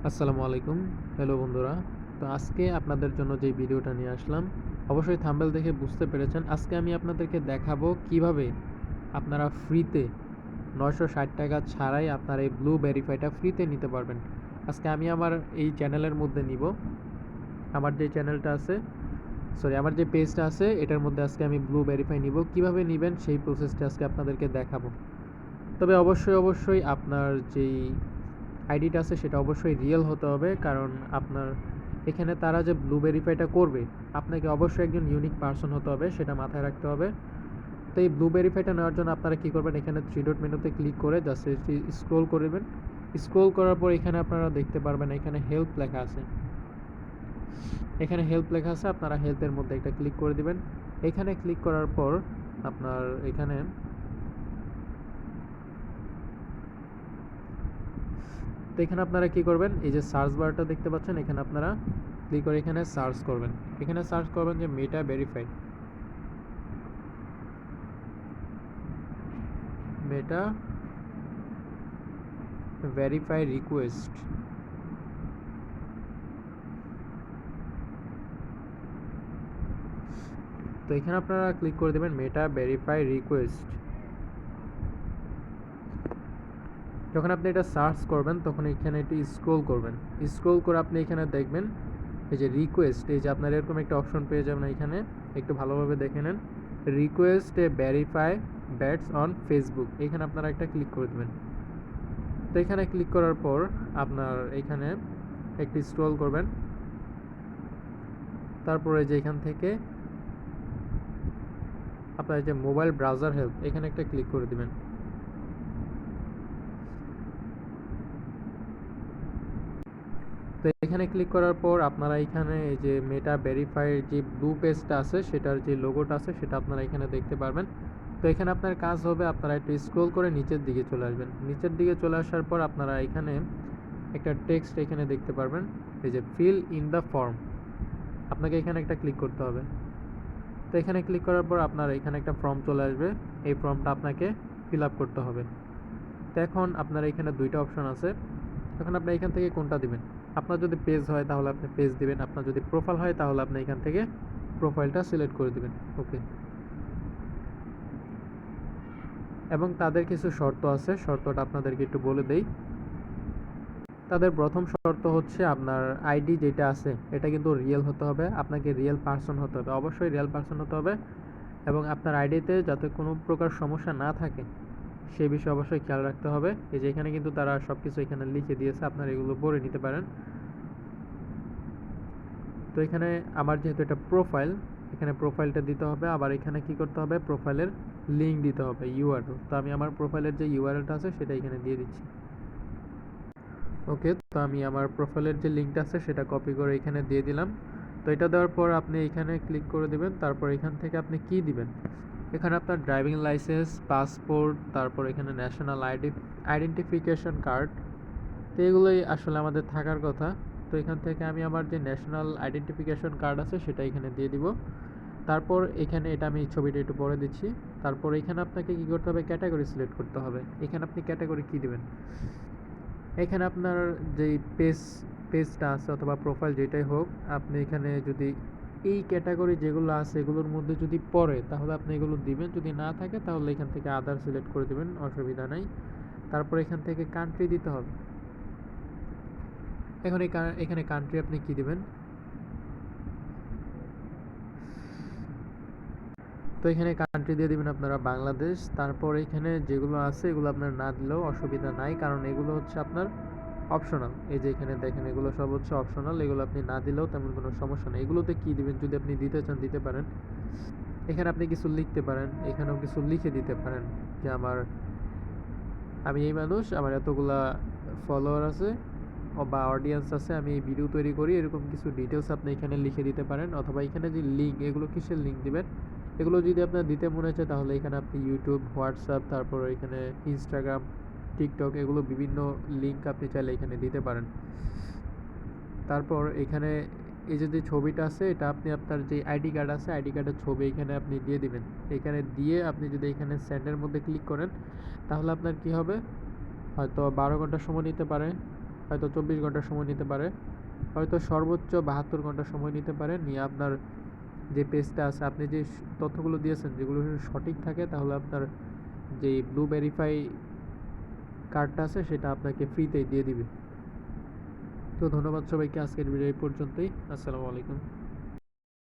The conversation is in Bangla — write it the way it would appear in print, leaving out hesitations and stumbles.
আসসালামু আলাইকুম। হ্যালো বন্ধুরা। তো আজকে আপনাদের জন্য যে ভিডিওটা নিয়ে আসলাম, অবশ্যই থাম্বনেল দেখে বুঝতে পেরেছেন। আজকে আমি আপনাদেরকে দেখাবো কিভাবে আপনারা ফ্রিতে ৳960 ছাড়াই আপনারা এই ব্লু ভেরিফাইটা ফ্রিতে নিতে পারবেন। আজকে আমি আমার এই চ্যানেলের মধ্যে নিব। আমার যে চ্যানেলটা আছে, আমার যে পেজটা আছে এটার মধ্যে আজকে আমি ব্লু ভেরিফাই নিব। কিভাবে নিবেন সেই প্রসেসটা আজকে আপনাদেরকে দেখাবো। তবে অবশ্যই আপনার যেই আইডিটা আছে সেটা অবশ্যই রিয়েল হতে হবে, কারণ আপনার এখানে তারা যে ব্লু ভেরিফাইটা করবে আপনাকে অবশ্যই একজন ইউনিক পারসন হতে হবে, সেটা মাথায় রাখতে হবে। তো এই ব্লু ভেরিফাইটা নেওয়ার জন্য আপনারা কী করবেন, এখানে থ্রি ডট মেনুতে ক্লিক করে জাস্ট স্ক্রোল করবেন। স্ক্রোল করার পর এখানে আপনারা দেখতে পারবেন এখানে হেল্প লেখা আছে। আপনারা হেল্পের মধ্যে একটা ক্লিক করে দিবেন। এখানে ক্লিক করার পর আপনার এখানে তো এখানে আপনারা কী করবেন, এই যে সার্চ বারটা দেখতে পাচ্ছেন, এখানে আপনারা ক্লিক করে এখানে সার্চ করবেন। এখানে সার্চ করবেন যে মেটা ভেরিফাই রিকোয়েস্ট। তো এখানে আপনারা ক্লিক করে দেবেন মেটা ভেরিফাই রিকোয়েস্ট। যখন আপনি এটা সার্চ করবেন তখন এখানে একটু স্ক্রোল করবেন। স্ক্রোল করে আপনি এখানে দেখবেন এই যে রিকোয়েস্ট, এই যে আপনার এরকম একটা অপশন পেয়ে যাবেন। এখানে একটু ভালোভাবে দেখে নেন, request A verify bats on Facebook. এখানে আপনারা একটা ক্লিক করে দেবেন। তো এখানে ক্লিক করার পর আপনার এখানে একটু স্ক্রোল করবেন। তারপরে যে এখান থেকে আপনার যে মোবাইল ব্রাউজার হেল্প, এখানে একটা ক্লিক করে দিবেন। তো এখানে ক্লিক করার পর আপনারা এখানে এই যে মেটা ভেরিফাইয়ের যে ব্লু পেজটা আছে সেটার যে লোগোটা আছে সেটা আপনারা এখানে দেখতে পারবেন। তো এখানে আপনার কাজ হবে, আপনারা একটু স্ক্রোল করে নিচের দিকে চলে আসবেন। নিচের দিকে চলে আসার পর আপনারা এখানে একটা টেক্সট এখানে দেখতে পারবেন, এই যে ফিল ইন দ্য ফর্ম। আপনাকে এখানে একটা ক্লিক করতে হবে। তো এখানে ক্লিক করার পর আপনার এখানে একটা ফর্ম চলে আসবে, এই ফর্মটা আপনাকে ফিল আপ করতে হবে। তো এখন আপনার এখানে দুইটা অপশন আছে, এখন আপনি এখান থেকে কোনটা দিবেন। আপনার যদি পেজ হয় তাহলে আপনি পেজ দিবেন, আপনার যদি প্রোফাইল হয় তাহলে আপনি এখান থেকে প্রোফাইলটা সিলেক্ট করে দিবেন। ওকে। এবং তাদের কিছু শর্ত আছে, শর্তটা আপনাদেরকে একটু বলে দেই। তাদের প্রথম শর্ত হচ্ছে আপনার আইডি যেটা আছে এটা কিন্তু রিয়েল হতে হবে, আপনাকে রিয়েল পারসন হতে হবে, অবশ্যই রিয়েল পারসন হতে হবে। এবং আপনার আইডিতে যাতে কোনো প্রকার সমস্যা না থাকে সেই বিষয়ে অবশ্যই খেয়াল রাখতে হবে। এই যে এখানে কিন্তু তারা সব কিছু এখানে লিখে দিয়েছে, আপনারা এগুলো পড়ে নিতে পারেন। তো এখানে আমার যেহেতু এটা প্রোফাইল, এখানে প্রোফাইলটা দিতে হবে। আবার এখানে কি করতে হবে, প্রোফাইলের লিঙ্ক দিতে হবে, ইউআরএল। তো আমি আমার প্রোফাইলের যে ইউআরএলটা আছে সেটা এখানে দিয়ে দিচ্ছি। ওকে, তো আমি আমার প্রোফাইলের যে লিঙ্কটা আছে সেটা কপি করে এখানে দিয়ে দিলাম। তো এটা দেওয়ার পর আপনি এখানে ক্লিক করে দেবেন। তারপর এখান থেকে আপনি কি দিবেন, এখানে আপনার ড্রাইভিং লাইসেন্স, পাসপোর্ট, তারপর এখানে ন্যাশনাল আইডেন্টিফিকেশন কার্ড। তো এগুলোই আসলে আমাদের থাকার কথা। তো এখান থেকে আমি আমার যে ন্যাশনাল আইডেন্টিফিকেশন কার্ড আছে সেটা এখানে দিয়ে দিব। তারপর এখানে এটা আমি ছবিটা একটু পরে দিচ্ছি। তারপর এখানে আপনাকে কী করতে হবে, ক্যাটাগরি সিলেক্ট করতে হবে। এখানে আপনি ক্যাটাগরি কী দেবেন, এখানে আপনার যেই পেজটা আছে অথবা প্রোফাইল যেটাই হোক, আপনি এখানে যদি এই ক্যাটাগরি যেগুলো আছে এগুলোর মধ্যে যদি পড়ে তাহলে আপনি এগুলো দিবেন, যদি না থাকে তাহলে এখান থেকে আদার সিলেক্ট করে দিবেন, অসুবিধা নাই। তারপর এখান থেকে কান্ট্রি দিতে হবে। এখন এখানে কান্ট্রি আপনি কি দিবেন, তো এখানে কান্ট্রি দিয়ে দিবেন আপনারা বাংলাদেশ। তারপর এখানে যেগুলো আছে এগুলো আপনার না দিলেও অসুবিধা নাই, কারণ এগুলো হচ্ছে আপনার অপশনাল। এই যে এখানে দেখেন এগুলো সব হচ্ছে অপশনাল, এগুলো আপনি না দিলেও তেমন কোনো সমস্যা নেই। এগুলোতে কী দিবেন, যদি আপনি দিতে চান দিতে পারেন। এখানে আপনি কিছু লিখতে পারেন, এখানেও কিছু লিখে দিতে পারেন যে আমি এই মানুষ, আমার এতগুলা ফলোয়ার আছে বা অডিয়েন্স আছে, আমি এই ভিডিও তৈরি করি, এরকম কিছু ডিটেলস আপনি এখানে লিখে দিতে পারেন। অথবা এখানে যে লিঙ্ক, এগুলো কিসের লিঙ্ক দিবেন, এগুলো যদি আপনার দিতে মনে চায় তাহলে এখানে আপনি ইউটিউব, হোয়াটসঅ্যাপ, তারপর এখানে ইনস্টাগ্রাম, টিকটক, এগুলো বিভিন্ন লিঙ্ক আপনি চাইলে এখানে দিতে পারেন। তারপর এখানে এই যে ছবিটা আছে এটা আপনি আপনার যে আইডি কার্ড আছে আইডি কার্ডের ছবি এখানে আপনি দিয়ে দিবেন। এখানে দিয়ে আপনি যদি এখানে সেন্ডের মধ্যে ক্লিক করেন তাহলে আপনার কি হবে, হয়তো 12 ঘন্টা সময় নিতে পারে, হয়তো 24 ঘন্টা সময় নিতে পারে, হয়তো সর্বোচ্চ 72 ঘন্টা সময় নিতে পারে। নিয়ে আপনার যে পেজটা আছে, আপনি যে তথ্যগুলো দিয়েছেন যেগুলো সঠিক থাকে, তাহলে আপনার যেই ব্লু ভেরিফাই কার্ডটা আছে সেটা আপনাকে ফ্রিতেই দিয়ে দিবে। তো ধন্যবাদ সবাইকে, আজকের ভিডিও এই পর্যন্তই। আসসালামু আলাইকুম।